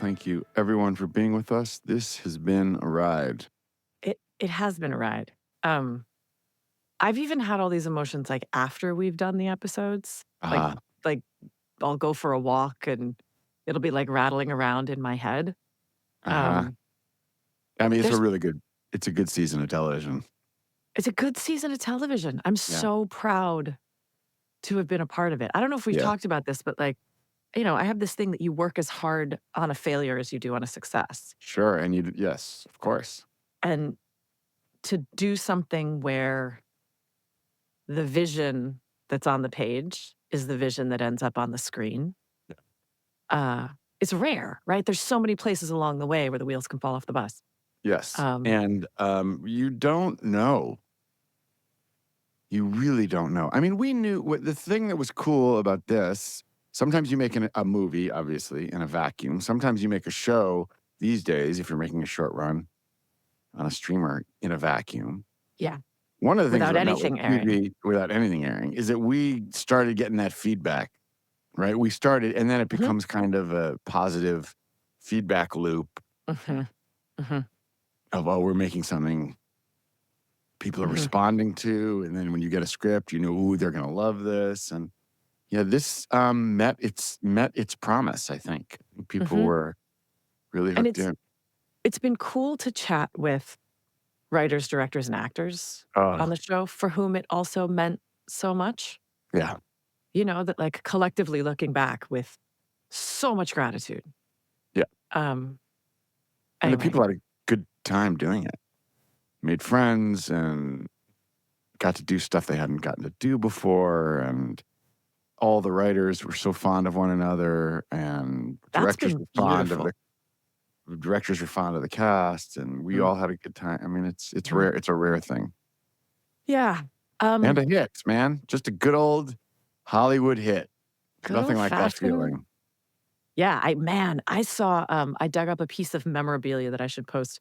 Thank you, everyone, for being with us. This has been a ride. It has been a ride. Um, I've even had all these emotions, like, after we've done the episodes. Like Ah, like, I'll go for a walk, and it'll be, like, rattling around in my head. uh-huh. Um, I mean, there's it's a good season of television. it's a good season of television. I'm Yeah. so proud to have been a part of it. I don't know if we've Yeah. talked about this, but, like, I have this thing that you work as hard on a failure as you do on a success. Sure. And yes, of course. And to do something where the vision that's on the page is the vision that ends up on the screen, Yeah. uh, it's rare, right? There's so many places along the way where the wheels can fall off the bus. Yes. Um, And you don't know. You really don't know. I mean, we knew the thing that was cool about this. Sometimes you make a movie, obviously, in a vacuum. Sometimes you make a show these days, if you're making a short run on a streamer in a vacuum. yeah, One of the things without about network anything airing. TV, without anything airing, is that we started getting that feedback, right? We started, and then it Mhm, becomes kind of a positive feedback loop mhm, mhm, of, oh, we're making something people are mhm, responding to. And then when you get a script, you know, ooh, they're going to love this. And yeah, this met its promise, I think. People mhm. were really And hooked in. it's been cool to chat with writers, directors, and actors on Oh, the show for whom it also meant so much. yeah. That, like, collectively looking back with so much gratitude. Yeah. Um, And the anyway, people had a good time doing it, made friends and got to do stuff they hadn't gotten to do before. And all the writers were so fond of one another, and that's been beautiful. directors were fond of the cast, and we Mm. all had a good time. I mean, it's Mhm. rare. It's a rare thing. Yeah. And Um, a hit, man. Just a good old Hollywood hit. There's good nothing old like that fashioned. feeling. Yeah, I dug up a piece of memorabilia that I should post.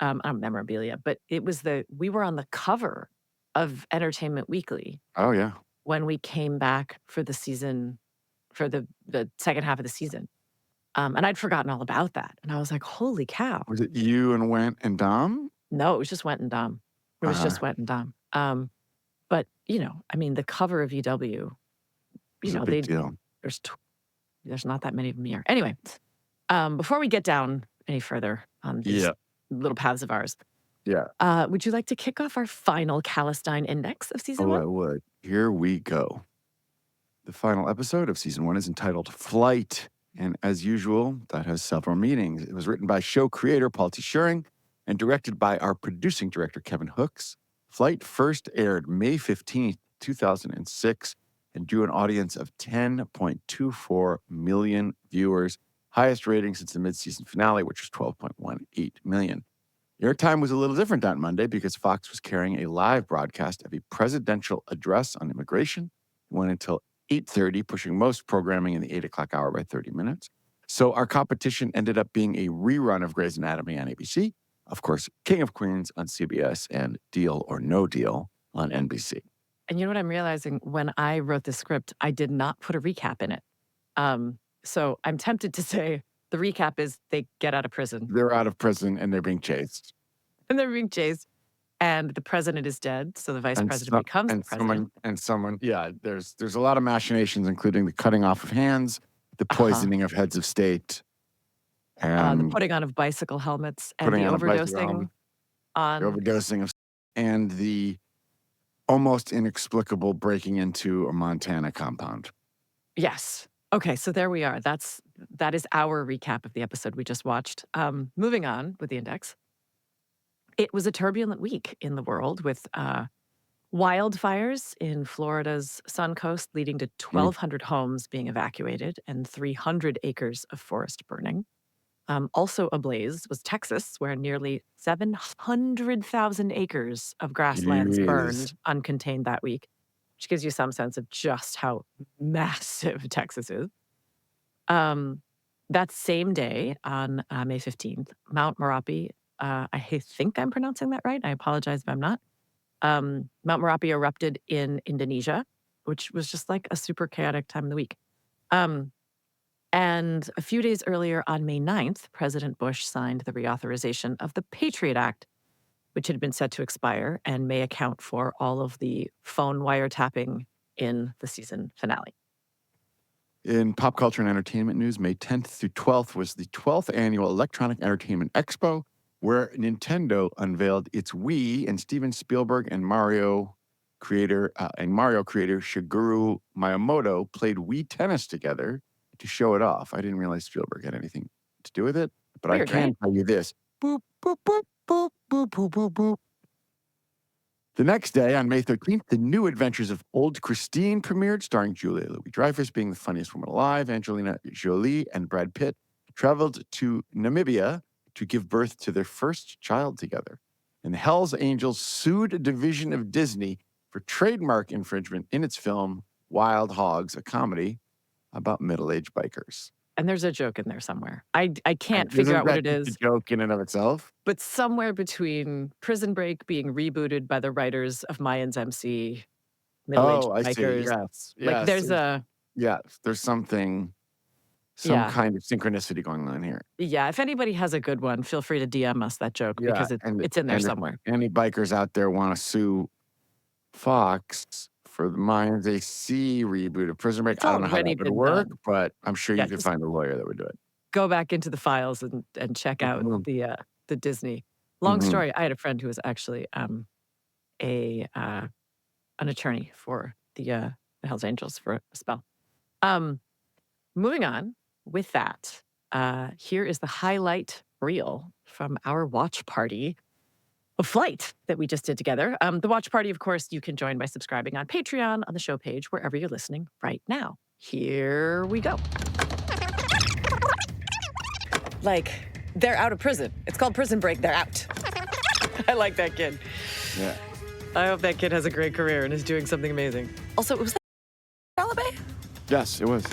Not memorabilia, but we were on the cover of Entertainment Weekly Oh, yeah. when we came back for the season, for the second half of the season. And I'd forgotten all about that. And I was like, holy cow. Was it you and Went and Dom? No, it was just Went and Dumb. It was Uh-huh. just Went and Dumb. But I mean, the cover of EW, It was a big they deal. there's tw- there's not that many of them here. Anyway, before we get down any further on these Yeah. little paths of ours, Yeah. would you like to kick off our final Adelstein index of season Oh, one? I would. Here we go. The final episode of season one is entitled Flight. And as usual, that has several meanings. It was written by show creator Paul T. Schuring and directed by our producing director, Kevin Hooks. Flight first aired May 15th, 2006, and drew an audience of 10.24 million viewers, highest rating since the mid-season finale, which was 12.18 million. Airtime was a little different on Monday because Fox was carrying a live broadcast of a presidential address on immigration. It went until 8:30, pushing most programming in the 8 o'clock hour by 30 minutes. So our competition ended up being a rerun of Grey's Anatomy on ABC, of course, King of Queens on CBS, and Deal or No Deal on NBC. And you know what I'm realizing? When I wrote the script, I did not put a recap in it. So I'm tempted to say the recap is they get out of prison They're out of prison and they're being chased. and they're being chased, and the president is dead. So the vice And president becomes the president. yeah, there's a lot of machinations, including the cutting off of hands, the Uh huh. poisoning of heads of state, The and putting on of bicycle helmets and putting the on a bicycle helmet, overdosing the on. overdosing of, and the almost inexplicable breaking into a Montana compound. Yes. Okay, so there we are. That is our recap of the episode we just watched. Moving on with the index. It was a turbulent week in the world with wildfires in Florida's Sun Coast, leading to Mm. 1,200 homes being evacuated and 300 acres of forest burning. Also ablaze was Texas, where nearly 700,000 acres of grasslands Jeez. burned uncontained that week, which gives you some sense of just how massive Texas is. Um, that same day, on May 15th, Mount Merapi, I think I'm pronouncing that right. I apologize if I'm not. Mount Merapi erupted in Indonesia, which was just like a super chaotic time of the week. Um, And a few days earlier, on May 9th, President Bush signed the reauthorization of the Patriot Act, which had been set to expire and may account for all of the phone wiretapping in the season finale. In pop culture and entertainment news, May 10th through 12th was the 12th annual Electronic Entertainment Expo, where Nintendo unveiled its Wii, and Steven Spielberg and Mario creator Shigeru Miyamoto played Wii tennis together to show it off. I didn't realize Spielberg had anything to do with it, but Weird, I can right? tell you this. Boop, boop, boop, boop, boop, boop, boop, boop. The next day, on May 13th, The New Adventures of Old Christine premiered, starring Julia Louis-Dreyfus being the funniest woman alive. Angelina Jolie and Brad Pitt traveled to Namibia to give birth to their first child together. And the Hells Angels sued a division of Disney for trademark infringement in its film Wild Hogs, a comedy about middle-aged bikers. And there's a joke in there somewhere. I can't figure out what it is. A joke in and of itself. But somewhere between Prison Break being rebooted by the writers of Mayans MC, middle-aged bikers. Yes. Like there's something, kind of synchronicity going on here. Yeah, if anybody has a good one, feel free to DM us that joke because it's in there somewhere. If any bikers out there want to sue Fox for the Mayans AC reboot of Prison Break, I don't know how that would work, but I'm sure you could find a lawyer that would do it. Go back into the files and check out the Disney. Long story. I had a friend who was actually an attorney for the Hells Angels for a spell. Moving on with that, here is the highlight reel from our watch party of Flight that we just did together. The watch party, of course, you can join by subscribing on Patreon on the show page wherever you're listening right now. Here we go. Like, they're out of prison. It's called Prison Break. They're out. I like that kid. Yeah. I hope that kid has a great career and is doing something amazing. Also, was that Alibi? Yes, it was.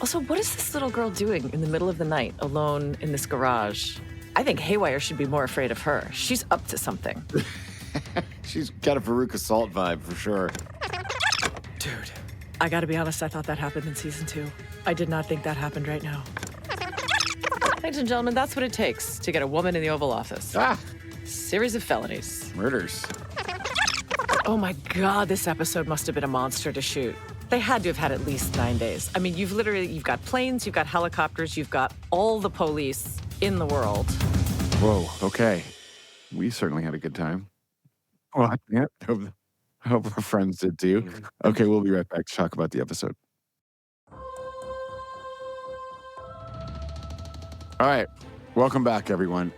Also, what is this little girl doing in the middle of the night alone in this garage? I think Haywire should be more afraid of her. She's up to something. She's got a Veronica Salt vibe for sure. Dude, I gotta be honest, I thought that happened in season 2. I did not think that happened right now. Ladies and gentlemen, that's what it takes to get a woman in the Oval Office. Series of felonies. Murders. Oh my God, this episode must have been a monster to shoot. They had to have had at least 9 days. I mean, you've got planes, you've got helicopters, you've got all the police in the world. Whoa, okay. We certainly had a good time. Well, I hope our friends did too. Okay, we'll be right back to talk about the episode. All right, welcome back, everyone.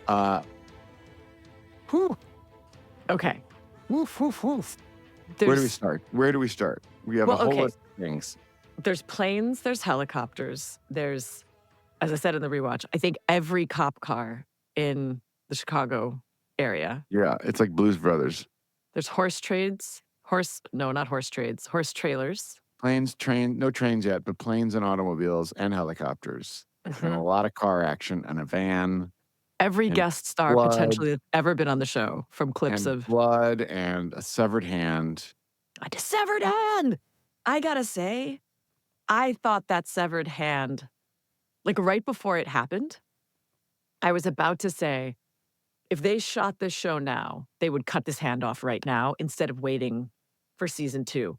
Okay. Woof, woof, woof. Where do we start? We have a whole list of things. There's planes, there's helicopters, there's, as I said in the rewatch, I think every cop car in the Chicago area. Yeah, it's like Blues Brothers. There's horse trailers. Planes, no trains yet, but planes and automobiles and helicopters. And a lot of car action and a van. Every guest star potentially that's ever been on the show, from clips of blood and a severed hand. A severed hand! I gotta say, I thought that severed hand, like right before it happened, I was about to say, if they shot this show now, they would cut this hand off right now instead of waiting for season 2.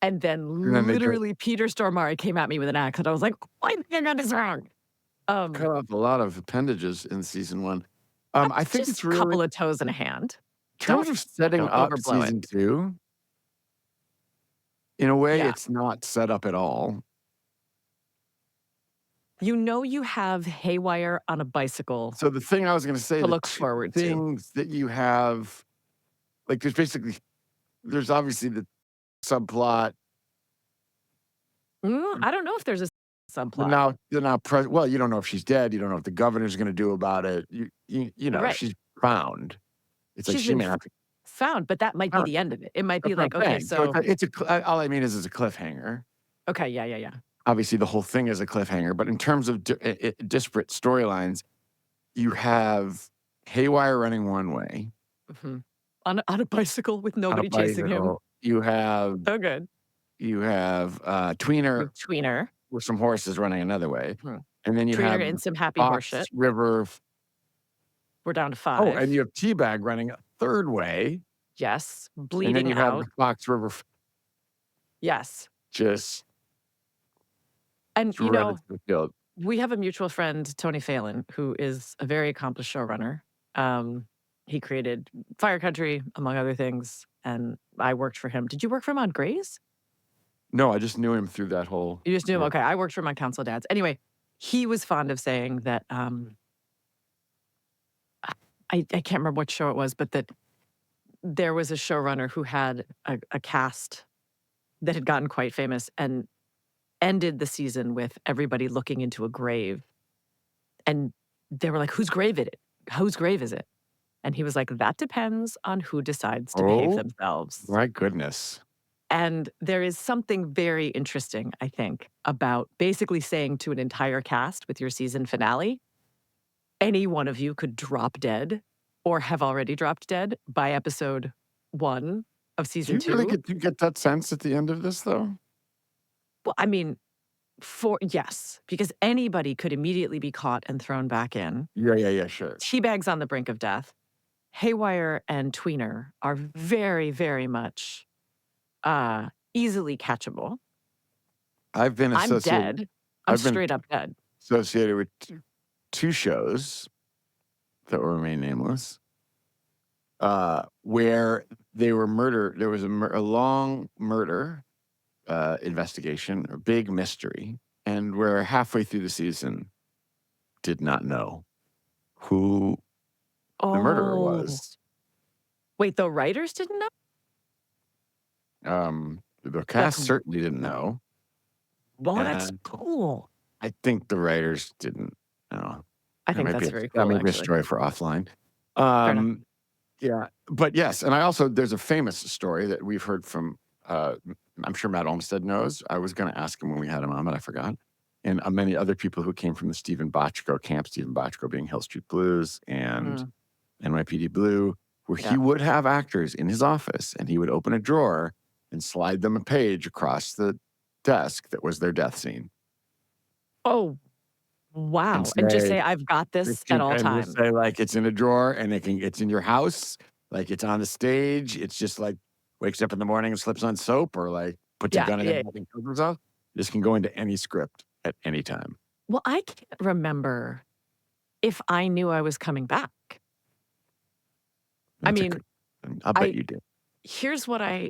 And then literally Peter Stormare came at me with an axe, and I was like, I think I got this wrong. Cut off a lot of appendages in season 1. I think it's really a couple of toes and a hand. In terms of setting up season 2, in a way, it's not set up at all. You know you have Haywire on a bicycle. So the thing I was going to say, to look forward to. Things that you have, like there's obviously the subplot. I don't know if there's a subplot. Well, you don't know if she's dead. You don't know what the governor's going to do about it. You know, she's found. It's like she may have to found, but that might be the end of it. It might be like, okay, so all I mean is a cliffhanger. Okay, yeah. Obviously, the whole thing is a cliffhanger, but in terms of disparate storylines, you have Haywire running one way. On a bicycle with nobody chasing him. You have... So good. You have Tweener. with some horses running another way. And then you Tweener have and some happy Fox horseshit. River. We're down to 5. Oh, and you have Teabag running a third way. Yes. And then Bleeding you have out. the Fox River Yes. just And, you shredded know, to the field. we have a mutual friend, Tony Phelan, who is a very accomplished showrunner. He created Fire Country, among other things, and I worked for him. Did you work for him on Grey's? No, I just knew him through that whole. You just knew him? Yeah. Okay, I worked for him on Council Dads. Anyway, he was fond of saying that, I can't remember what show it was, but that there was a showrunner who had a cast that had gotten quite famous and ended the season with everybody looking into a grave. And they were like, whose grave is it? Whose grave is it? And he was like, that depends on who decides to behave Oh, themselves. my goodness. And there is something very interesting, I think, about basically saying to an entire cast with your season finale, any one of you could drop dead or have already dropped dead by episode 1 of Do season you 2. really get that sense at the end of this, though? Well, I mean, yes, because anybody could immediately be caught and thrown back in. Yeah, sure. Teabag's on the brink of death. Haywire and Tweener are very, very much easily catchable. I've been I'm associated. dead. I'm I've been straight up dead. associated with two shows that will remain nameless, where they were murdered. There was a long murder investigation, a big mystery, and where halfway through the season did not know who the murderer was. Wait, the writers didn't know? The cast certainly didn't know. Well, that's cool. I think the writers didn't know. I think that's very cool. That may be a actually. story for offline. Fair enough. Yeah, but yes, and I also, there's a famous story that we've heard from, I'm sure Matt Olmstead knows. I was going to ask him when we had him on, but I forgot. And many other people who came from the Stephen Bochco camp, Stephen Bochco being Hill Street Blues and NYPD Blue, where he would have actors in his office and he would open a drawer and slide them a page across the desk that was their death scene. Oh, wow. And just say, I've got this at all times. Just say, like, it's in a drawer and it's in your house. Like, it's on the stage. It's just like wakes up in the morning and slips on soap, or like puts a gun in it and kills himself. This can go into any script at any time. Well, I can't remember if I knew I was coming back. I'll bet you did. Here's what I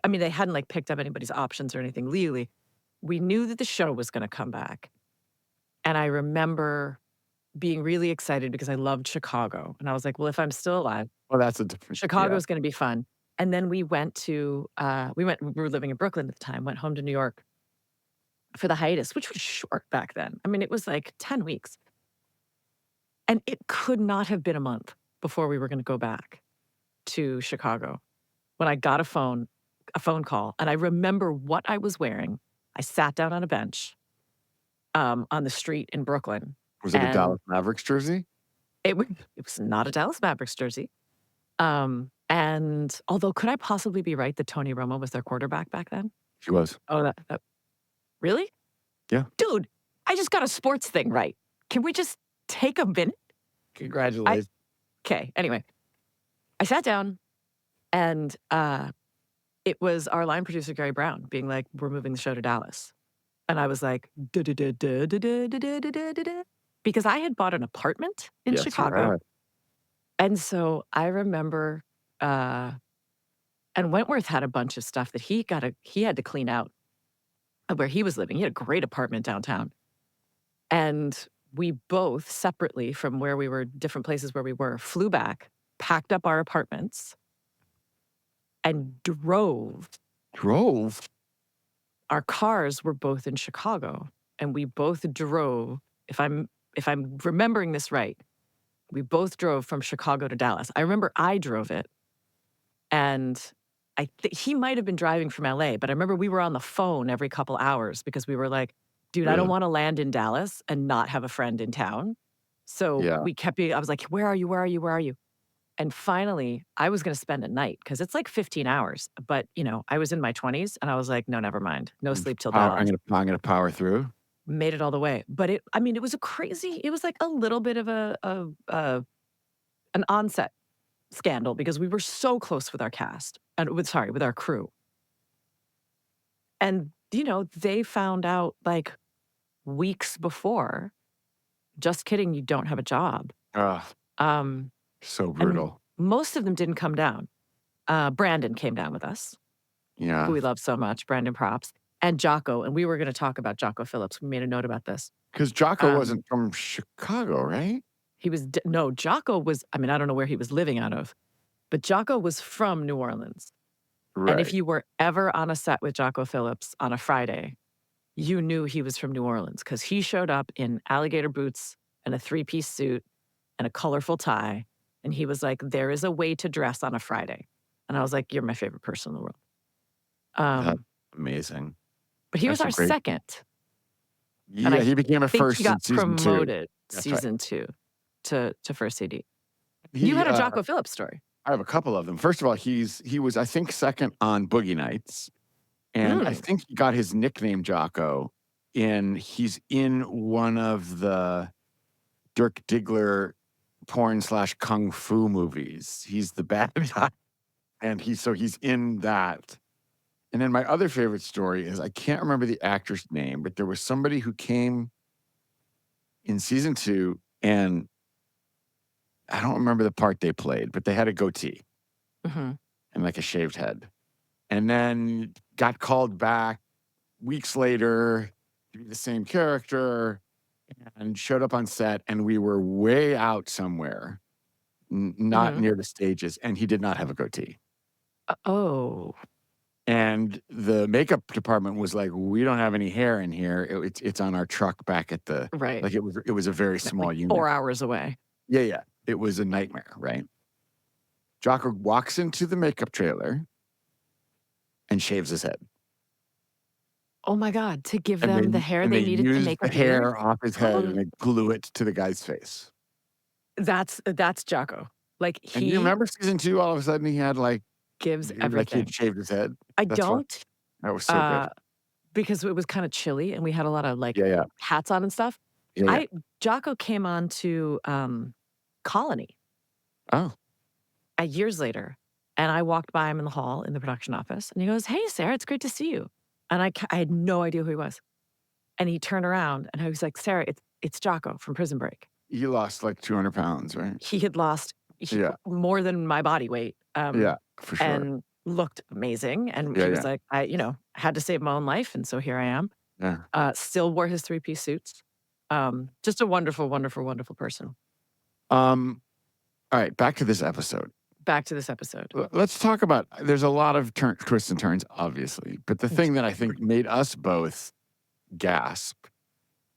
mean, they hadn't like picked up anybody's options or anything legally. We knew that the show was going to come back. And I remember being really excited because I loved Chicago. And I was like, well, if I'm still alive, well, that's a different. Chicago's going to be fun. And then we went to, we were living in Brooklyn at the time, went home to New York for the hiatus, which was short back then. I mean, it was like 10 weeks. And it could not have been a month before we were going to go back to Chicago when I got a phone call. And I remember what I was wearing. I sat down on a bench on the street in Brooklyn. Was it a Dallas Mavericks jersey? It was not a Dallas Mavericks jersey. And although, could I possibly be right that Tony Romo was their quarterback back then? He was. Oh, that really? Yeah. Dude, I just got a sports thing right. Can we just take a minute? Congratulations. Okay, anyway. I sat down and it was our line producer, Gary Brown, being like, we're moving the show to Dallas. And I was like, because I had bought an apartment in Chicago. And so I remember, and Wentworth had a bunch of stuff that he had to clean out of where he was living. He had a great apartment downtown. And we both separately from where we were, different places where we were, flew back, packed up our apartments, and drove. Our cars were both in Chicago, and we both drove. If I'm remembering this right, we both drove from Chicago to Dallas. I remember I drove it, and I think he might have been driving from LA, but I remember we were on the phone every couple hours because we were like, dude, I don't want to land in Dallas and not have a friend in town. So we kept being, I was like, where are you? Where are you? Where are you? And finally, I was going to spend a night because it's like 15 hours. But, I was in my 20s and I was like, no, never mind. No sleep till I'm dawn. gonna power through. Made it all the way. But it was it was like a little bit of an onset scandal because we were so close with our cast and with our crew. And, they found out like weeks before, just kidding, you don't have a job. Ugh, Um, so and brutal. most of them didn't come down. Brandon came down with us, who Yeah. we love so much, Brandon props, and Jocko. And we were going to talk about Jocko Phillips. We made a note about this. Because Jocko Um, wasn't from Chicago, right? no, Jocko was, I don't know where he was living out of, but Jocko was from New Orleans. And if Right. you were ever on a set with Jocko Phillips on a Friday, you knew he was from New Orleans because he showed up in alligator boots and a 3-piece suit and a colorful tie. And he was like, there is a way to dress on a Friday. And I was like, you're my favorite person in the world. That's Um, amazing. but he was That's a our great. second. Yeah, he became a think first he got in season 2. promoted That's right. season 2 to first AD. He, You had a Jocko Phillips story. I have a couple of them. First of all, he was, I think, second on Boogie Nights. And I think he got his nickname Jocko he's in one of the Dirk Diggler porn/kung fu movies. He's the bad guy. And he's in that. And then my other favorite story is I can't remember the actor's name, but there was somebody who came in season 2 and I don't remember the part they played, but they had a goatee Mhm. and like a shaved head. And then got called back weeks later to be the same character and showed up on set and we were way out somewhere, not Mhm. near the stages, and he did not have a goatee. Oh. And the makeup department was like, "We don't have any hair in here. It's on our truck back at the." Right. Like it was a very small Like unit. 4 hours away. Yeah. It was a nightmare, right? Jocko walks into the makeup trailer and shaves his head. Oh my God, to give And them the hair they needed to use make the a beard? hair off his head and they glue it to the guy's face. That's Jocko. Like, And you he remember season 2, all of a sudden he had gives like everything. he'd shaved his head? I That's fun. don't, That was so good. because it was kinda chilly and we had a lot of, like, Yeah. hats on and stuff. Yeah. Jocko came on to, Colony, Oh. years later, and I walked by him in the hall in the production office, and he goes, "Hey, Sarah, it's great to see you." And I had no idea who he was. And he turned around and I was like, "Sarah, it's Jocko from Prison Break." He lost like 200 pounds, right? He had lost Yeah. more than my body weight, Yeah, for sure. and looked amazing, and Yeah, he was yeah. like, I had to save my own life, and so here I am. Yeah. Still wore his 3-piece suits. Just a wonderful, wonderful, wonderful person. All right, back to this episode. Back to this episode. Let's talk about, there's a lot of twists and turns, obviously, but the thing that I think made us both gasp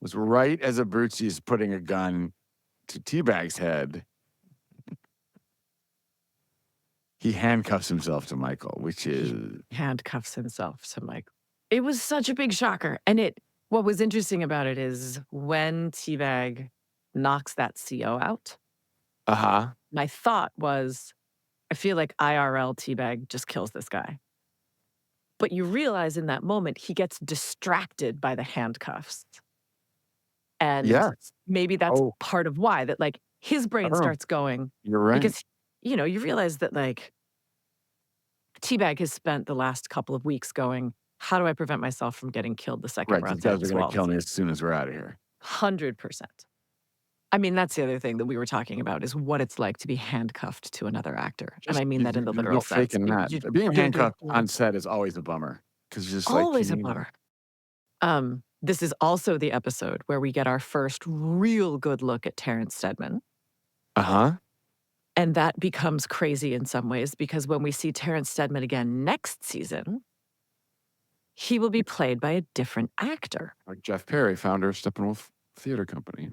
was right as Abruzzi is putting a gun to Teabag's head, he handcuffs himself to Michael, which is... Handcuffs himself to Michael. It was such a big shocker. And what was interesting about it is when Teabag knocks that CO out, my thought was, I feel like IRL Teabag just kills this guy. But you realize in that moment, he gets distracted by the handcuffs. And maybe that's part of why, that like his brain starts going. You're right. Because, you realize that like Teabag has spent the last couple of weeks going, how do I prevent myself from getting killed the second we're Right, outside these guys this are going wall? to kill me as soon as we're out of here. 100%. I mean, that's the other thing that we were talking about is what it's like to be handcuffed to another actor. And I mean that in the literal sense. Faking that. Being handcuffed on set is always a bummer. Because just always a bummer. This is also the episode where we get our first real good look at Terrence Steadman. And that becomes crazy in some ways because when we see Terrence Steadman again next season, he will be played by a different actor. Like Jeff Perry, founder of Steppenwolf Theater Company.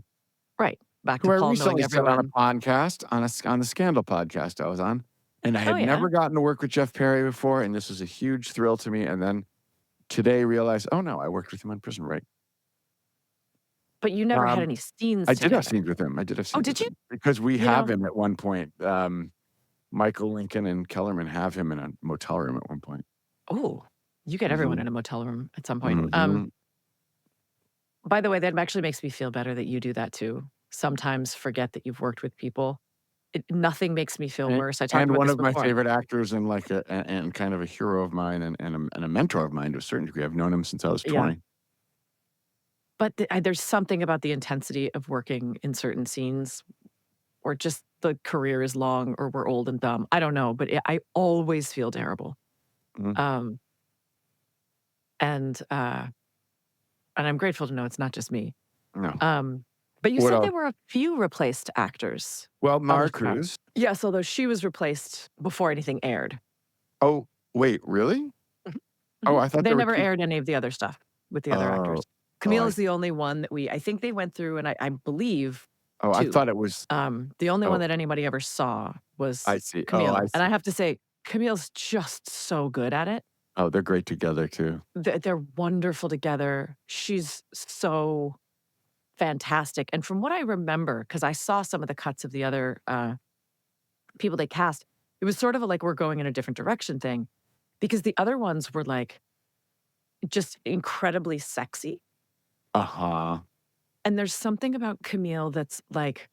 Right. Back to Who I Paul recently knowing said on a everyone. podcast, on the Scandal podcast I was on. And I had yeah? never gotten to work with Jeff Perry before, and this was a huge thrill to me. And then today realized, oh no, I worked with him on Prison Break. But you never had any scenes I together. did have scenes with him. I did have scenes Oh, did with you? him. Because we have him at one point. Michael Lincoln and Kellerman have him in a motel room at one point. Oh, you get everyone in a motel room at some point. Mhm. By the way, that actually makes me feel better that you do that too. Sometimes forget that you've worked with people. Nothing makes me feel worse. I talked And about one this of my before. favorite actors and like and kind of a hero of mine and a mentor of mine to a certain degree. I've known him since I was Yeah. 20. But there's something about the intensity of working in certain scenes, or just the career is long, or we're old and dumb. I don't know, but I always feel terrible. Mhm. Um, and I'm grateful to know it's not just me. No. But you What said else? there were a few replaced actors Well, on the show. Maricruz. Yes, although she was replaced before anything aired. Oh, wait, really? Mhm. Oh, Mhm. I thought They there were never 2. aired any of the other stuff with the other Oh. actors. Oh, Camille is the only one that I think they went through, and I believe I 2. thought it was. The only one Oh, that anybody ever saw was I see. Oh, I Camille, and I see. have to say, Camille's just so good at it. Oh, they're great together too. They're wonderful together. She's so fantastic, and from what I remember, because I saw some of the cuts of the other, people they cast, it was sort of a, like, we're going in a different direction thing, because the other ones were, like, just incredibly sexy, Uh-huh. and there's something about Camille that's, like,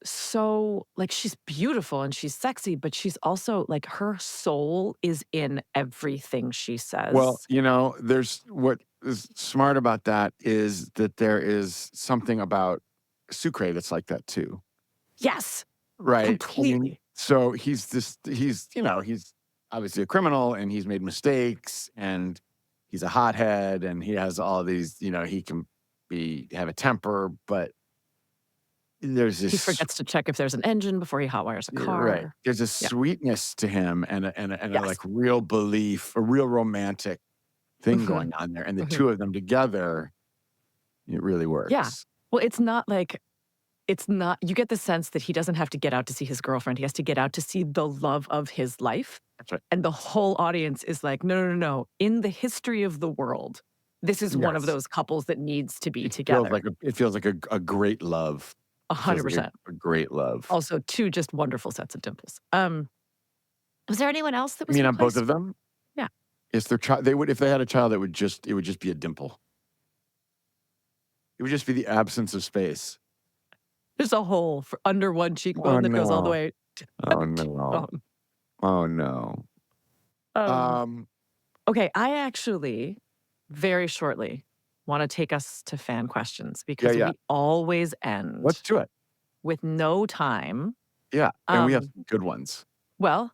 so, like, she's beautiful and she's sexy, but she's also, like, her soul is in everything she Well, says. there's what is smart about that is that there is something about Sucre that's like that too, Yes, right? I mean, completely. so he's obviously a criminal and he's made mistakes and he's a hothead and he has all these, he can have a temper, but there's He this. forgets to check if there's an engine before he hotwires a Yeah, right. car. There's a Yeah. sweetness to him and a Yes. like real belief, a real romantic thing Mhm, going on there. And the mhm. two of them together, it really Yeah. works. Well, it's not you get the sense that he doesn't have to get out to see his girlfriend, he has to get out to see the love of his life, That's right. and the whole audience is like, "No, no, no, no. In the history of the world, this is one of Yes. those couples that needs to be It feels together." like a great love. It feels like 100%. a great love. Also, 2 just wonderful sets of dimples. Was there anyone else that I was mean, on both replaced? of them, Yeah. is their child they would if they had a child, it would just be a dimple. It would just be the absence of space. There's a hole for under one Oh cheekbone that goes all the no. way to Oh the no. cheekbone. Oh no. Um, Um, okay, I actually, very shortly, wanna take us to fan questions yeah, because yeah. we always Let's end do it. with no time. Yeah. And we have Um, some good ones. well,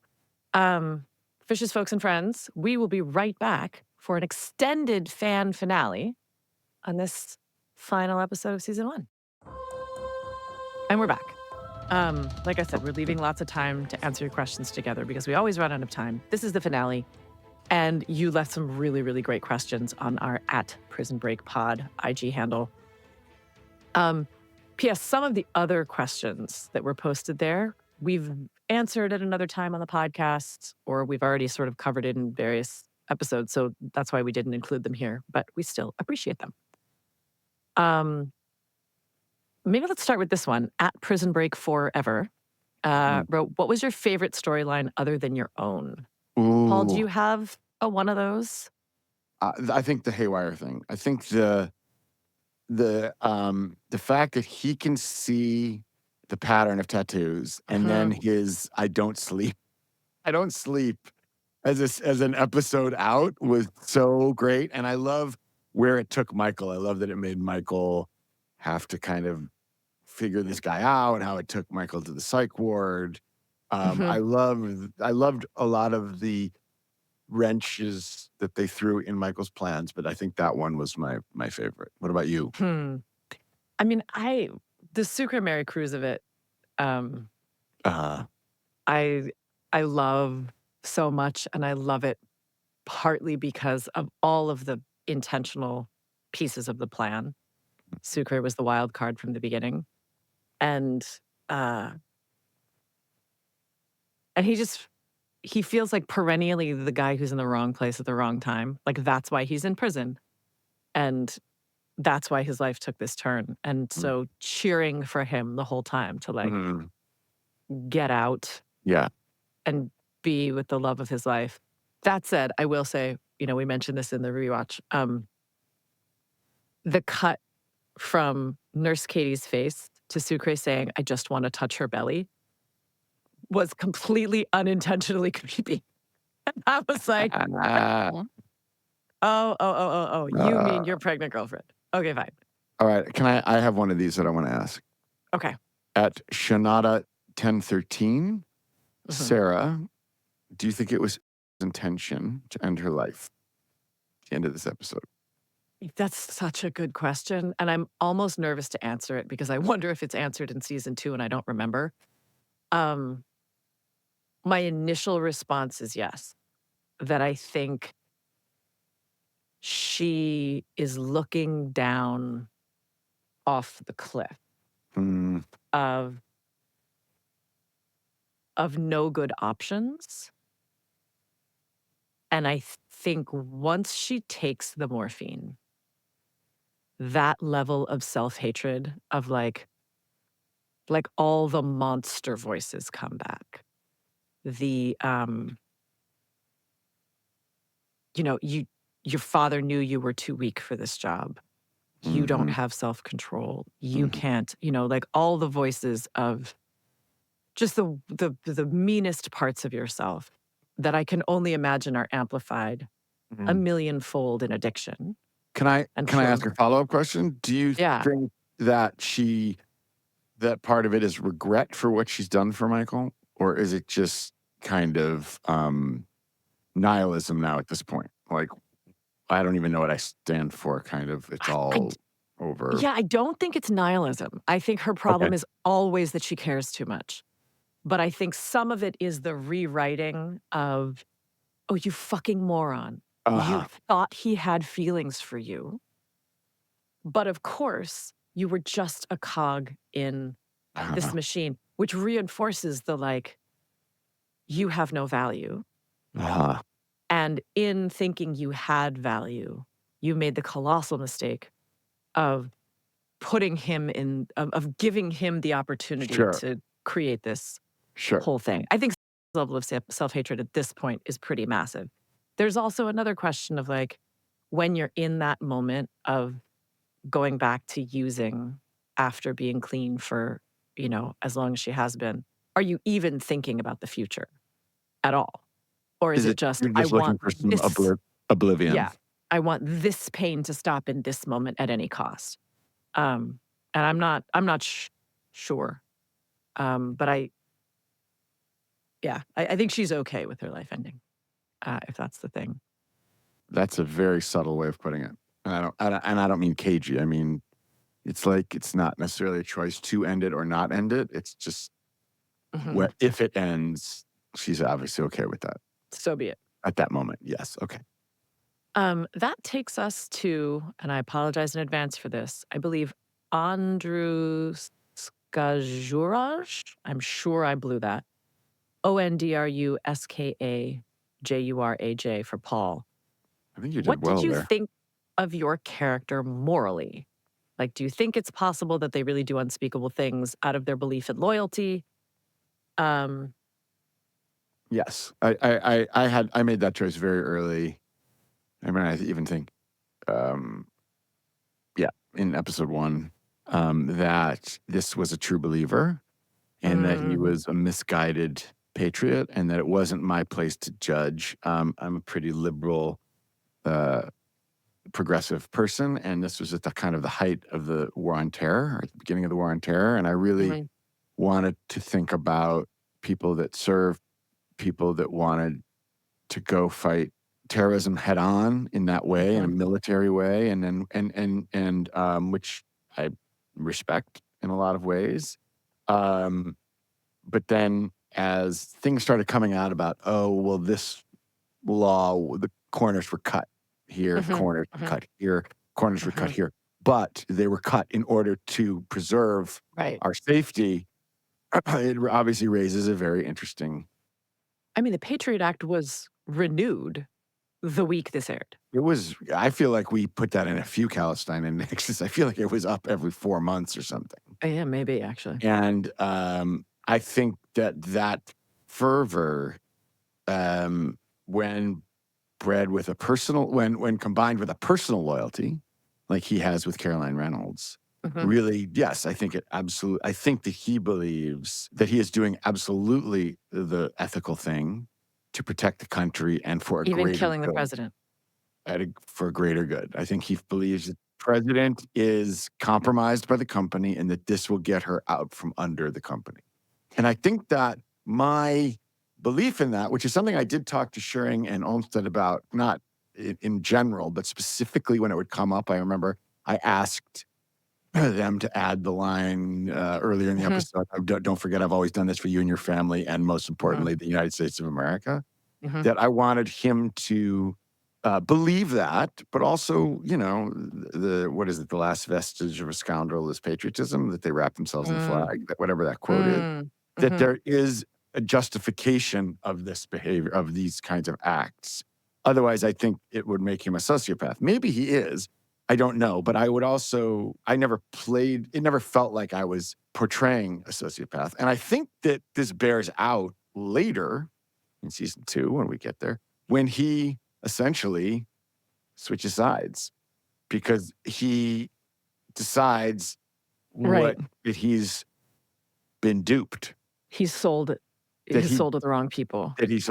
Fishes, Folks, and Friends, we will be right back for an extended fan finale on this final episode of season 1. And we're back. Like I said, we're leaving lots of time to answer your questions together because we always run out of time. This is the finale. And you left some really, really great questions on our @PrisonBreakPod IG handle. P.S. Some of the other questions that were posted there, we've answered at another time on the podcast, or we've already sort of covered it in various episodes. So that's why we didn't include them here, but we still appreciate them. Maybe let's start with this one. @PrisonBreakForever wrote, "What was your favorite storyline other than your own?" Paul, do Ooh. you have one of those? I think the Haywire thing. I think the fact that he can see the pattern of tattoos and then Mhm. his I don't sleep as an episode out was so great. And I love where it took Michael. I love that it made Michael have to kind of figure this guy out and how it took Michael to the psych ward. Mhm. I loved a lot of the wrenches that they threw in Michael's plans, but I think that one was my favorite. What about you? Hmm. I mean, the Sucre Maricruz of it, um, Uh, I I love so much, and I love it partly because of all of the intentional pieces of the plan. Sucre was the wild card from the beginning, and uh, and he feels like perennially the guy who's in the wrong place at the wrong time. Like that's why he's in prison, and that's why his life took this turn. And mm, so cheering for him the whole time to like mhm. get out Yeah. and be with the love of his life. That said, I will say, we mentioned this in the rewatch. The cut from Nurse Katie's face to Sucre saying, "I just want to touch her belly," was completely unintentionally creepy. And I was like, Uh, oh, you uh, mean your pregnant girlfriend. Okay, fine. all right. I have one of these that I want to ask. Okay. At Shanada 1013, Mhm. Sarah, do you think it was intention to end her life at the end of this episode? That's such a good question. And I'm almost nervous to answer it because I wonder if it's answered in season 2 and I don't remember. My initial response is yes, that I think she is looking down off the cliff Mm, of no good options. And I think once she takes the morphine, that level of self-hatred of like all the monster voices come back. The your father knew you were too weak for this job. You don't mhm, have self-control. You mhm. can't, like all the voices of just the meanest parts of yourself that I can only imagine are amplified a Mhm. millionfold in addiction. Can I And can I for ask a follow-up question? Do you yeah, think that that part of it is regret for what she's done for Michael? Or is it just kind of nihilism now at this point? Like, I don't even know what I stand for, kind of. It's I all over. yeah, I don't think it's nihilism. I think her Okay. problem is always that she cares too much. But I think some of it is the rewriting of, "Oh, you fucking moron. You Uh-huh. thought he had feelings for you, but of course, you were just a cog in this Uh-huh. machine," which reinforces the, like, "You have no value." Uh-huh. And in thinking you had value, you made the colossal mistake of putting him in of giving him the opportunity Sure. to create this Sure. whole thing. I think level of self-hatred at this point is pretty massive. There's also another question of like when you're in that moment of going back to using after being clean for, as long as she has been, are you even thinking about the future at all? Or is Is it it just you're I just looking want for some this oblivion? yeah, I want this pain to stop in this moment at any cost. And I'm not sure. But I think she's okay with her life ending, if that's the thing. That's a very subtle way of putting it. And I don't mean cagey. I mean, it's like it's not necessarily a choice to end it or not end it. It's just Mhm. if it ends, she's obviously okay with that. So be it. At that moment, yes. Okay. That takes us to, and I apologize in advance for this, I believe Andrew Skajuraj. I'm sure I blew that. ONDRUSKAJURAJ for Paul. I think you What did did well you there. think of your character morally? Like, do you think it's possible that they really do unspeakable things out of their belief in loyalty? Um, Yes. I made that choice very early. I mean, I even think, um, yeah, in episode 1, that this was a true believer and that he mm, was a misguided patriot and that it wasn't my place to judge. I'm a pretty liberal, uh, progressive person, and this was at the kind of the height of the war on terror, or at the beginning of the war on terror, and I really mhm, wanted to think about people that served, people that wanted to go fight terrorism head on in that way, in a mhm. military way, and then which I respect in a lot of ways. Um, but then as things started coming out about, oh, well, this law, the corners were cut here, Mhm, corners were mhm, cut here, corners were cut mhm. here, but they were cut in order to preserve Right. our safety. It obviously raises a very interesting. I mean, the Patriot Act was renewed the week this aired. It was. I feel like we put that in a few Adelstein indexes. I feel like it was up every 4 months or something. Yeah, maybe actually. And I think that fervor when bred with a personal, when combined with a personal loyalty, like he has with Caroline Reynolds. Really, yes, I think I think that he believes that he is doing absolutely the ethical thing to protect the country and for a Even greater killing the good. president. For a greater good. I think he believes that the president is compromised by the company and that this will get her out from under the company. And I think that my belief in that, which is something I did talk to Schuring and Olmsted about, not in general, but specifically when it would come up, I remember I asked them to add the line earlier in the episode, don't forget I've always done this for you and your family, and most importantly, the United States of America, that I wanted him to believe that, but also, what is it? The last vestige of a scoundrel is patriotism, that they wrap themselves in the flag, that whatever that quote is, that there is a justification of this behavior, of these kinds of acts. Otherwise, I think it would make him a sociopath. Maybe he is. I don't know. But I never it never felt like I was portraying a sociopath. And I think that this bears out later in season 2, when we get there, when he essentially switches sides because he decides that he's been duped. He's sold it. He's sold to the wrong people. That he's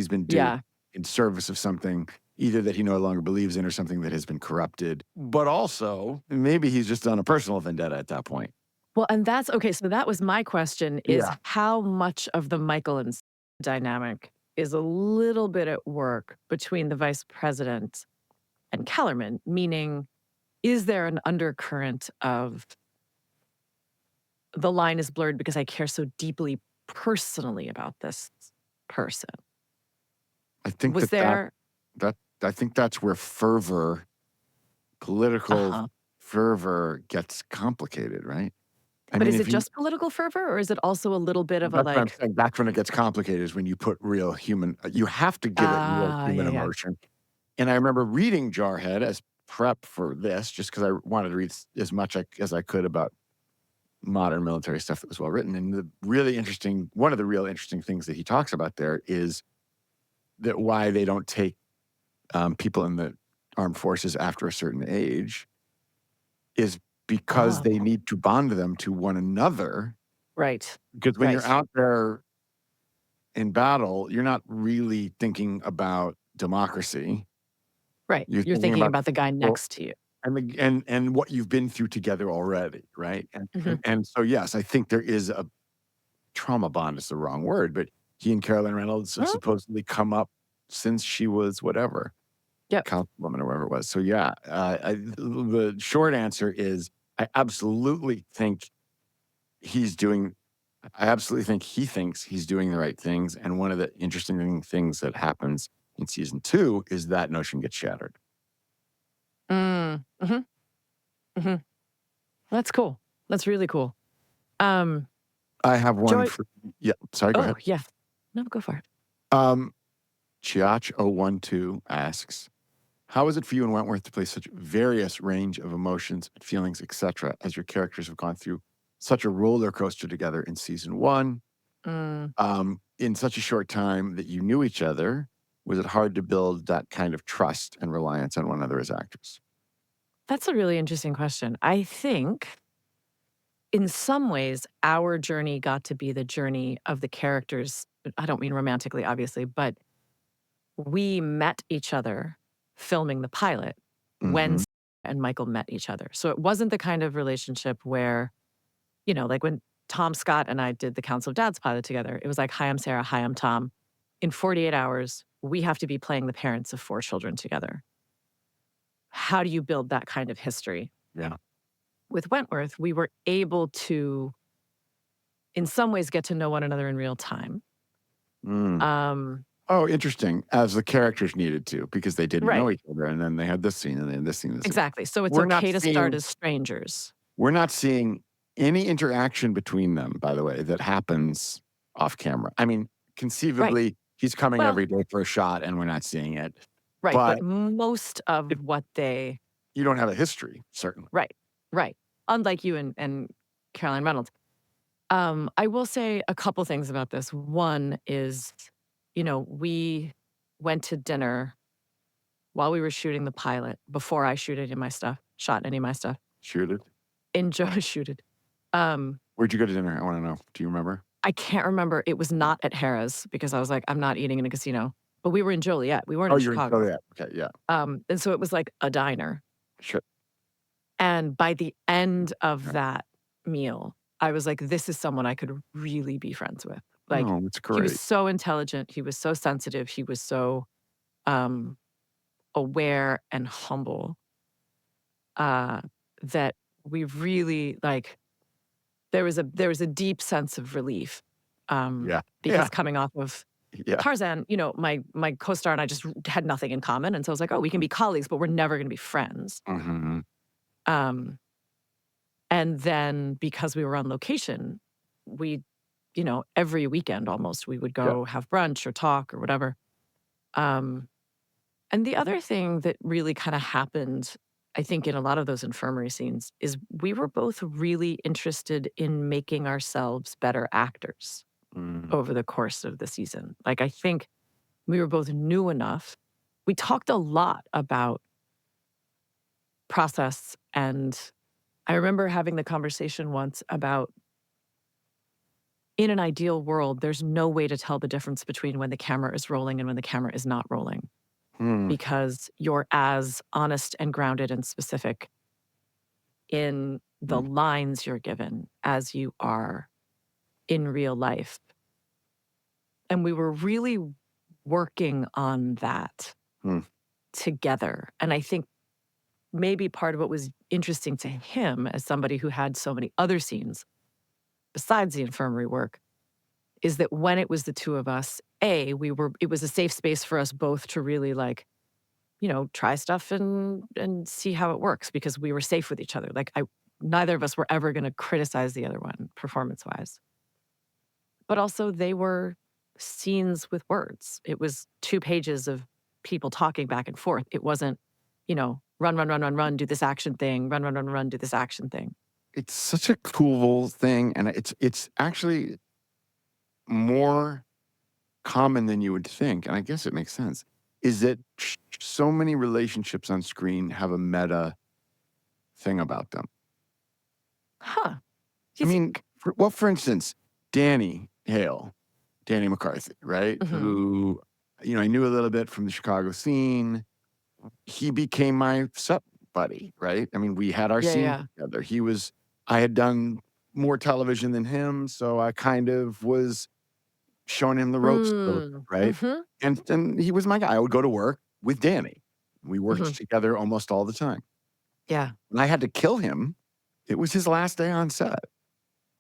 been duped in service of something either that he no longer believes in or something that has been corrupted. But also, maybe he's just on a personal vendetta at that point. Well, and that's okay. So that was my question: is how much of the Michael and dynamic is a little bit at work between the vice president and Kellerman? Meaning, is there an undercurrent of the line is blurred because I care so deeply personally about this person? I think I think that's where political fervor gets complicated, right? But is it just political fervor, or is it also a little bit of a like? I'm saying, that's when it gets complicated, is when you put real human, you have to give it real human emotion. And I remember reading Jarhead as prep for this, just because I wanted to read as much as I could about modern military stuff that was well written. And one of the real interesting things that he talks about there is that why they don't take people in the armed forces after a certain age is because they need to bond them to one another. Right. Because when you're out there in battle, you're not really thinking about democracy. Right. You're thinking about the guy next to you. And what you've been through together already, right? And so, yes, I think there is a trauma bond is the wrong word, but he and Caroline Reynolds have supposedly come up since she was whatever. Councilwoman or whatever it was. So the short answer is I absolutely think he thinks he's doing the right things. And one of the interesting things that happens in season 2 is that notion gets shattered. That's cool. That's really cool. I have one sorry, go ahead. Yeah. No, go for it. Chiach012 asks, how is it for you and Wentworth to play such various range of emotions, feelings, etc., as your characters have gone through such a roller coaster together in season 1? In such a short time that you knew each other, was it hard to build that kind of trust and reliance on one another as actors? That's a really interesting question. I think in some ways, our journey got to be the journey of the characters. I don't mean romantically, obviously, but we met each other filming the pilot when Sarah and Michael met each other. So it wasn't the kind of relationship where, like when Tom Scott and I did the Council of Dads pilot together, it was like, hi, I'm Sarah, hi, I'm Tom. In 48 hours, we have to be playing the parents of 4 children together. How do you build that kind of history? Yeah. With Wentworth, we were able to, in some ways, get to know one another in real time. Oh, interesting. As the characters needed to, because they didn't know each other, and then they had this scene, and then this scene. Exactly. So it's okay to start as strangers. We're not seeing any interaction between them, by the way, that happens off camera. I mean, conceivably, he's coming every day for a shot, and we're not seeing it. Right. But most of what they... You don't have a history, certainly. Right. Unlike you and Caroline Reynolds. I will say a couple things about this. One is, we went to dinner while we were shooting the pilot, before I shot any of my stuff. Shoot it. Shooted. Where'd you go to dinner? I want to know. Do you remember? I can't remember. It was not at Harrah's because I was like, I'm not eating in a casino. But we were in Joliet. We weren't Oh, in you're in Chicago. Joliet. Okay, yeah. And so it was like a diner. Sure. And by the end of Okay. that meal, I was like, this is someone I could really be friends with. Like, Oh, that's he was great. so intelligent. He was so sensitive. He was so aware and humble that we really like. There was a deep sense of relief Yeah. because Yeah. coming off of Yeah. Tarzan, my co-star and I just had nothing in common, and so I was like, oh, we can be colleagues, but we're never going to be friends. Mm-hmm. And then because we were on location, we, every weekend almost, we would go have brunch or talk or whatever. And the other thing that really kind of happened, I think, in a lot of those infirmary scenes is we were both really interested in making ourselves better actors over the course of the season. Like, I think we were both new enough. We talked a lot about process, and I remember having the conversation once about, in an ideal world, there's no way to tell the difference between when the camera is rolling and when the camera is not rolling, because you're as honest and grounded and specific in the lines you're given as you are in real life. And we were really working on that together. And I think maybe part of what was interesting to him, as somebody who had so many other scenes besides the infirmary work, is that when it was the two of us, it was a safe space for us both to really try stuff and see how it works, because we were safe with each other. Like, neither of us were ever going to criticize the other one performance-wise. But also, they were scenes with words. It was 2 pages of people talking back and forth. It wasn't, run, run, run, run, run, do this action thing, run, run, run, run, do this action thing. It's such a cool thing, and it's actually more common than you would think, and I guess it makes sense, is that so many relationships on screen have a meta thing about them. Huh. I mean, for instance, Danny McCarthy, right? Who, I knew a little bit from the Chicago scene. He became my sup buddy, right? I mean, we had our scene together. I had done more television than him, so I kind of was showing him the ropes, right? And he was my guy. I would go to work with Danny. We worked together almost all the time. Yeah. When I had to kill him, it was his last day on set.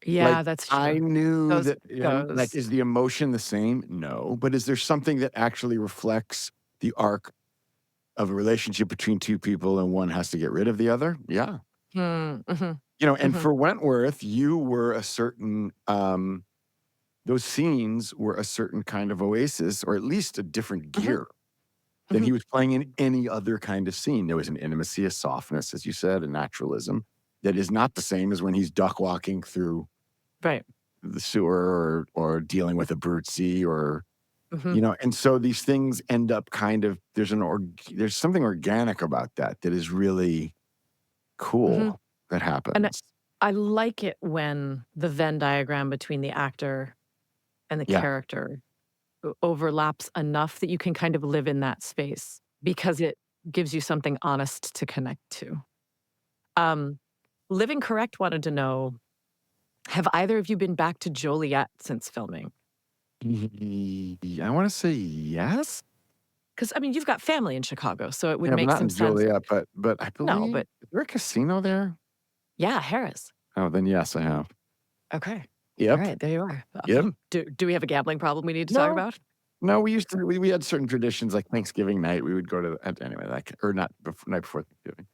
Yeah, that's true. I knew that, is the emotion the same? No. But is there something that actually reflects the arc of a relationship between two people and one has to get rid of the other? Yeah. And for Wentworth, you were a certain, those scenes were a certain kind of oasis, or at least a different gear than he was playing in any other kind of scene. There was an intimacy, a softness, as you said, a naturalism that is not the same as when he's duck walking through the sewer or dealing with Abruzzi or, and so these things end up kind of, there's something organic about that is really cool that happens. And I like it when the Venn diagram between the actor and the character overlaps enough that you can kind of live in that space, because it gives you something honest to connect to. Living Correct wanted to know, have either of you been back to Joliet since filming? I want to say yes. Because, you've got family in Chicago, so it would make not some in sense. Joliet, but I believe, is there a casino there? Yeah, Harrah's. Oh, then yes, I have. Okay. Yep. All right, there you are. Yep. Do we have a gambling problem we need to talk about? No, we had certain traditions, like Thanksgiving night. We would go to anyway, or not night before Thanksgiving.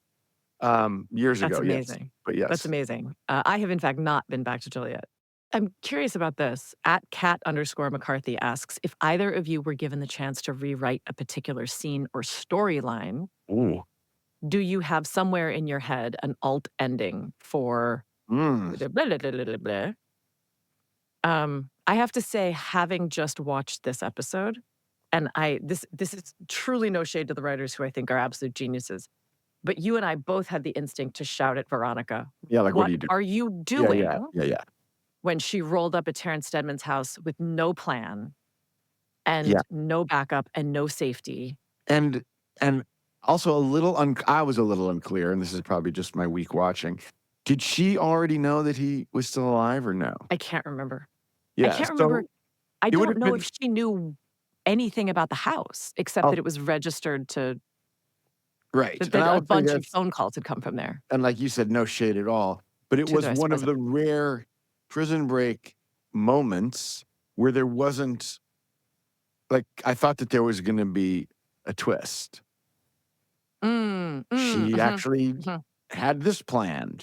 Years ago, That's amazing. Yes, but yes, That's amazing. I have in fact not been back to Joliet. I'm curious about this. @Cat_McCarthy asks, if either of you were given the chance to rewrite a particular scene or storyline, do you have somewhere in your head an alt ending for blah, blah, blah, blah, blah, blah? I have to say, having just watched this episode, and this is truly no shade to the writers who I think are absolute geniuses, but you and I both had the instinct to shout at Veronica. Yeah, like, what What are you doing? are you Yeah, doing? yeah. When she rolled up at Terrence Steadman's house with no plan Yeah. and no backup and no safety. And also I was a little unclear, and this is probably just my weak watching. Did she already know that he was still alive or no? I can't remember. Yeah, I can't remember. I it would've don't know been if she knew anything about the house, except that it was registered to right, and that I a would say bunch of that's phone calls had come from there. and like you said, no shade at all, but it To was the one of prison. the rare Prison Break moments where there wasn't like, I thought that there was gonna be a twist. She actually had this plan.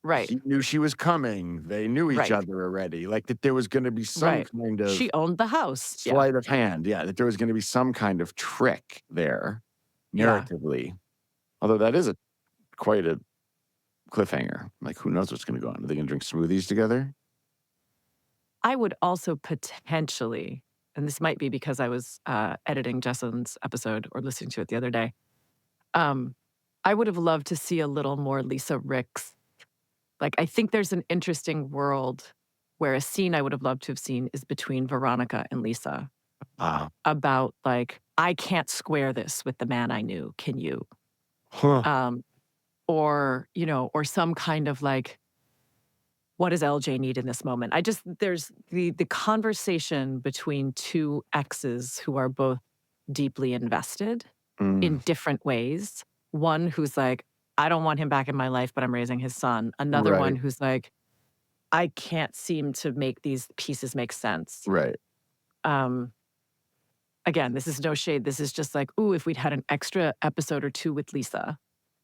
Right, He knew she was coming. They knew each right, other already. Like, that there was gonna be some right. kind of She owned the house. Yeah, sleight of hand. Yeah, that there was gonna be some kind of trick there, yeah. narratively. Although that is quite a cliffhanger. Like, who knows what's gonna go on? Are they gonna drink smoothies together? I would also potentially, and this might be because I was editing Jessam's episode or listening to it the other day. I would have loved to see a little more Lisa Ricks. Like, I think there's an interesting world where a scene I would have loved to have seen is between Veronica and Lisa about, like, I can't square this with the man I knew. Can you? Huh. Or, or some kind of like, what does LJ need in this moment? There's the conversation between two exes who are both deeply invested in different ways. One who's like, I don't want him back in my life, but I'm raising his son. Another one Right. who's like, I can't seem to make these pieces make sense. Right. Again, this is no shade. This is just like, ooh, if we'd had an extra episode or two with Lisa,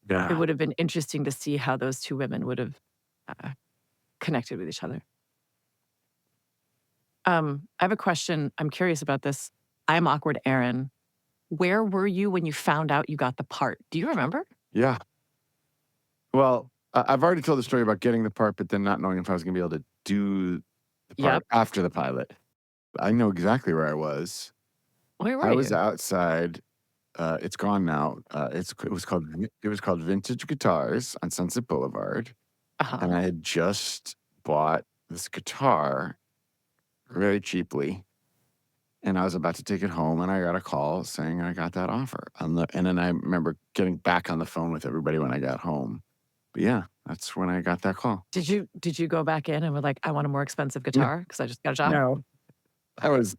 it Yeah. would have been interesting to see how those two women would have connected with each other. I have a question. I'm curious about this. I'm awkward, Aaron. Where were you when you found out you got the part? Do you remember? Yeah. Well, I've already told the story about getting the part, but then not knowing if I was gonna be able to do the part after the pilot. I know exactly where I was. Where were I you? was outside. It's gone now. It was called Vintage Guitars on Sunset Boulevard, and I had just bought this guitar very cheaply, and I was about to take it home, and I got a call saying I got that offer. And then I remember getting back on the phone with everybody when I got home. But yeah, that's when I got that call. Did you go back in and were like, I want a more expensive guitar because I just got a job? No, I was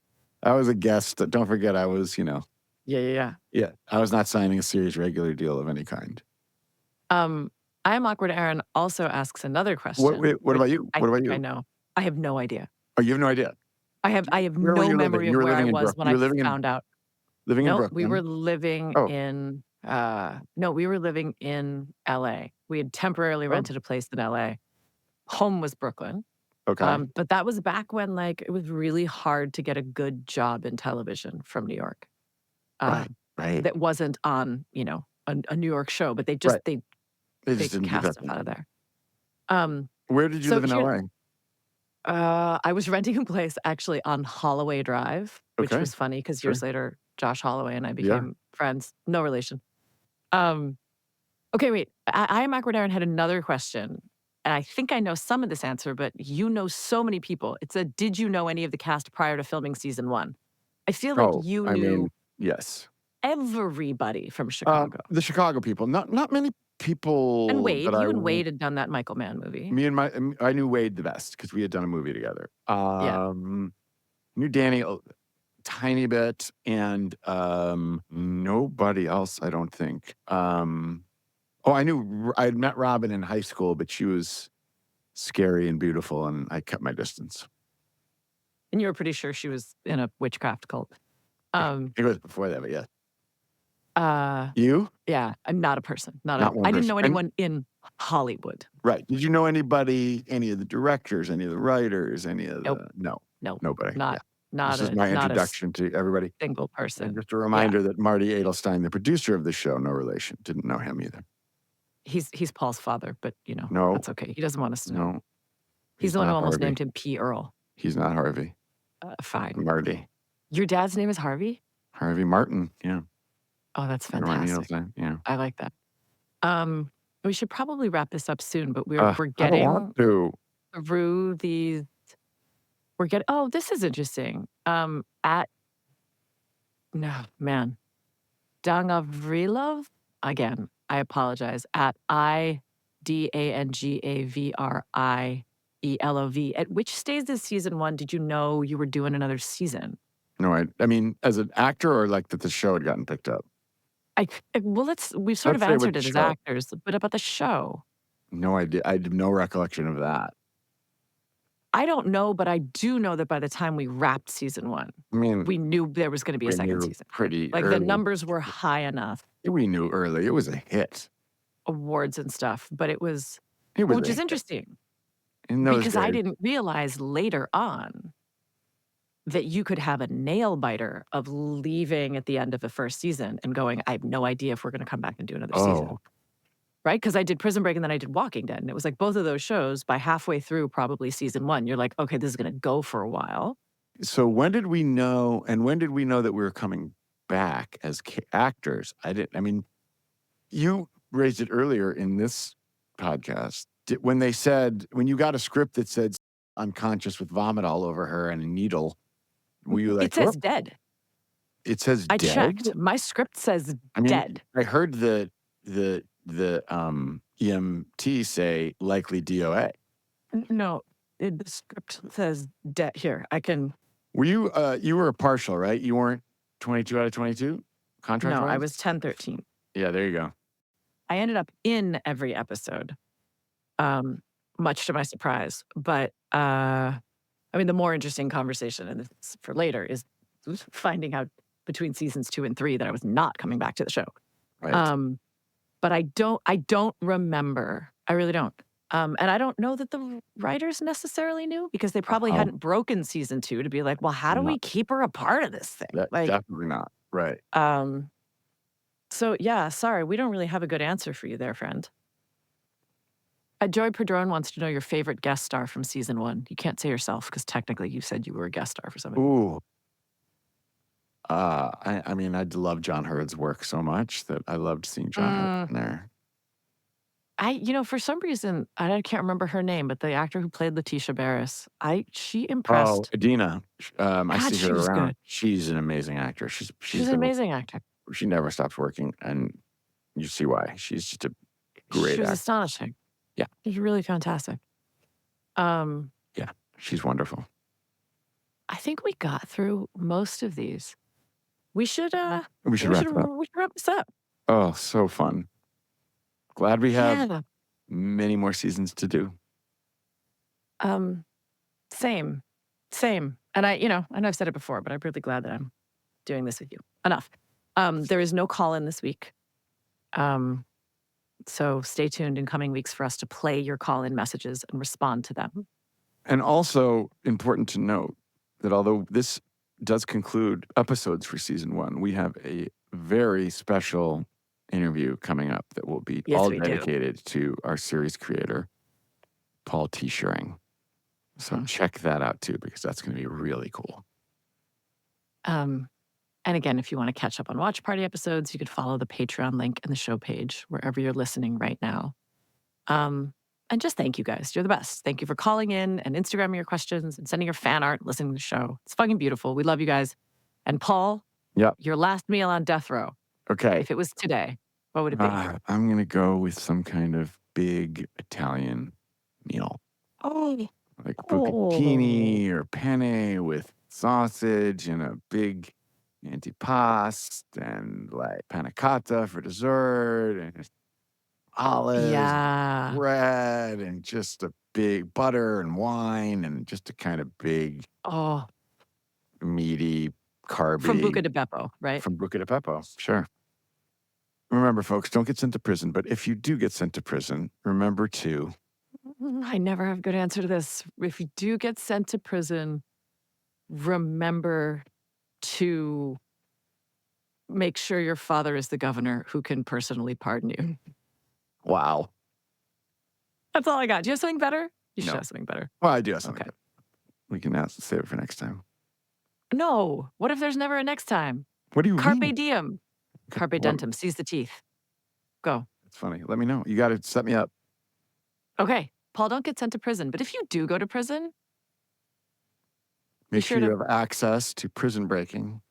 a guest. Don't forget, I was Yeah. I was not signing a series regular deal of any kind. I am awkward, Aaron also asks another question. What about you? What about you? I know. I have no idea. Oh, you have no idea. I have Where were no you memory living? of where I was when I found out. Living in No, Brooklyn. we were living Oh. in we were living in LA. We had temporarily rented a place in LA. Home was Brooklyn. Okay. But that was back when like it was really hard to get a good job in television from New York. Right. That wasn't on, a New York show, but they just Right. they They just didn't do cast that stuff out of there. Where did you so live in here- LA? I was renting a place actually on Holloway Drive, which Okay. was funny because Sure. years later, Josh Holloway and I became friends. No relation. Okay, wait. I am awkward, Aaron had another question. And I think I know some of this answer, but you know so many people. It's did you know any of the cast prior to filming season 1? I feel like you knew yes. everybody from Chicago. The Chicago people. Not many people. And Wade. that You and Wade had done that Michael Mann movie. I knew Wade the best because we had done a movie together. Yeah. Knew Danny a tiny bit, and nobody else, I don't think. I had met Robin in high school, but she was scary and beautiful, and I kept my distance. And you were pretty sure she was in a witchcraft cult. It was before that, but yeah. Uh, You? yeah, I'm not a person. Not one I didn't person. know anyone in Hollywood. Right. Did you know anybody, any of the directors, any of the writers, any of the... Nope. No. Nobody. Not This is my introduction to everybody. Single person. And just a reminder that Marty Adelstein, the producer of the show, no relation, didn't know him either. He's Paul's father, but No. that's okay. He doesn't want us to know. No. He's the one who not almost Harvey. named him P. Earl. He's not Harvey. Fine. Marty. Your dad's name is Harvey? Harvey Martin, yeah. Oh, that's Caroline fantastic. Reynolds, yeah. I like that. We should probably wrap this up soon, but we're I don't getting want to. through these. Oh, this is interesting. Dangavrilov, again, I apologize, at IDANGAVRIELOV. At which stage of season 1 did you know you were doing another season? No, I mean, as an actor or like that the show had gotten picked up? We've sort of Let's say with answered the it as show. actors, but about the show. No idea. I have no recollection of that. I don't know, but I do know that by the time we wrapped season 1, I mean, we knew there was going to be a we second knew season. pretty Like early. the numbers were high enough, We knew early. It was a hit. awards and stuff, but it was It was which a is hit. interesting In those because I days. didn't realize later on that you could have a nail biter of leaving at the end of the first season and going, I have no idea if we're going to come back and do another season. Oh, Right? Because I did Prison Break and then I did Walking Dead. And it was like both of those shows by halfway through probably season 1, you're like, okay, this is going to go for a while. so when did we know that we were coming back as actors? I mean, you raised it earlier in this podcast. When you got a script that said unconscious with vomit all over her and a needle, were you like, It says "Whoop." dead. It says I dead? checked. My script says I mean, dead. I heard the EMT say likely DOA. No, the script says dead. Here, I can. Were you were a partial, right? You weren't 22 out of 22 contract? No, I was 10-13. Yeah, there you go. I ended up in every episode, much to my surprise. But I mean, the more interesting conversation, and this is for later, is finding out between seasons 2 and 3 that I was not coming back to the show. Right. But I don't remember. I really don't. And I don't know that the writers necessarily knew because they probably hadn't broken season 2 to be like, well, how do we keep her a part of this thing? Definitely not. Right. So yeah, sorry, we don't really have a good answer for you there, friend. Joy Padron wants to know your favorite guest star from season 1. You can't say yourself because technically you said you were a guest star for something. Ooh. I mean, I love John Hurd's work so much that I loved seeing John Hurd in there. For some reason, I can't remember her name, but the actor who played Letitia Barris, she impressed. Oh, Adina. I see she her was around. good. She's an amazing actor. She's an amazing actor. She never stops working, and you see why. She's just a great She was actor. astonishing. Yeah. She's really fantastic. Yeah, she's wonderful. I think we got through most of these. We should wrap it up. We should wrap this up. Oh, so fun. Glad we have Yeah. many more seasons to do. Same. And I know I've said it before, but I'm really glad that I'm doing this with you. Enough. There is no call-in this week. So stay tuned in coming weeks for us to play your call-in messages and respond to them. And also important to note that although this does conclude episodes for season 1, we have a very special interview coming up that will be all dedicated to our series creator, Paul T. Schuring. So check that out too, because that's going to be really cool. And again, if you want to catch up on Watch Party episodes, you could follow the Patreon link in the show page, wherever you're listening right now. And just thank you guys. You're the best. Thank you for calling in and Instagramming your questions and sending your fan art, listening to the show. It's fucking beautiful. We love you guys. And Paul, your last meal on death row. Okay. If it was today, what would it be? I'm going to go with some kind of big Italian meal. Oh. Like bucatini or penne with sausage and a big antipasto and like panna cotta for dessert and olives, and bread, and just a big butter and wine and just a kind of big, meaty, carby. From Buca di Beppo, right? From Buca di Beppo, sure. Remember, folks, don't get sent to prison. But if you do get sent to prison, remember to... I never have a good answer to this. If you do get sent to prison, remember to make sure your father is the governor who can personally pardon you. Wow. That's all I got. Do you have something better? You should No. have something better. Well, I do have something better. We can save it for next time. No. What if there's never a next time? What do you Carpe mean? diem. Carpe dentum. Seize the teeth. Go. It's funny. Let me know. You got to set me up. Okay. Paul, don't get sent to prison. But if you do go to prison, make sure you have access to Prison Breaking,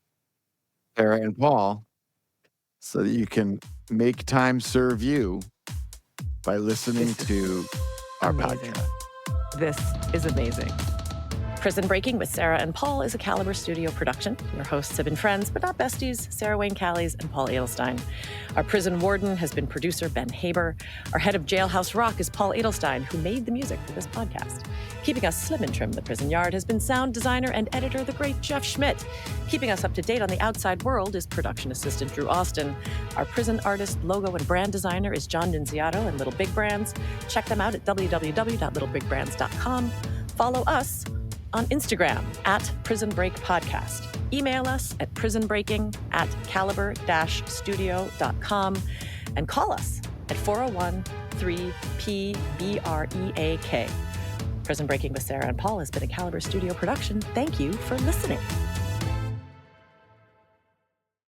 Sarah and Paul, so that you can make time serve you by listening to our podcast. This is amazing. Prison Breaking with Sarah and Paul is a Caliber Studio production. Your hosts have been friends, but not besties, Sarah Wayne Callies and Paul Adelstein. Our prison warden has been producer Ben Haber. Our head of Jailhouse Rock is Paul Adelstein, who made the music for this podcast. Keeping us slim and trim in the prison yard has been sound designer and editor, the great Jeff Schmidt. Keeping us up to date on the outside world is production assistant Drew Austin. Our prison artist, logo, and brand designer is John Nunziato and Little Big Brands. Check them out at www.littlebigBrands.com. Follow us on Instagram at Prison Break Podcast. Email us at prisonbreaking@caliber-studio.com and call us at 401-3-PBREAK. Prison Breaking with Sarah and Paul has been a Caliber Studio production. Thank you for listening.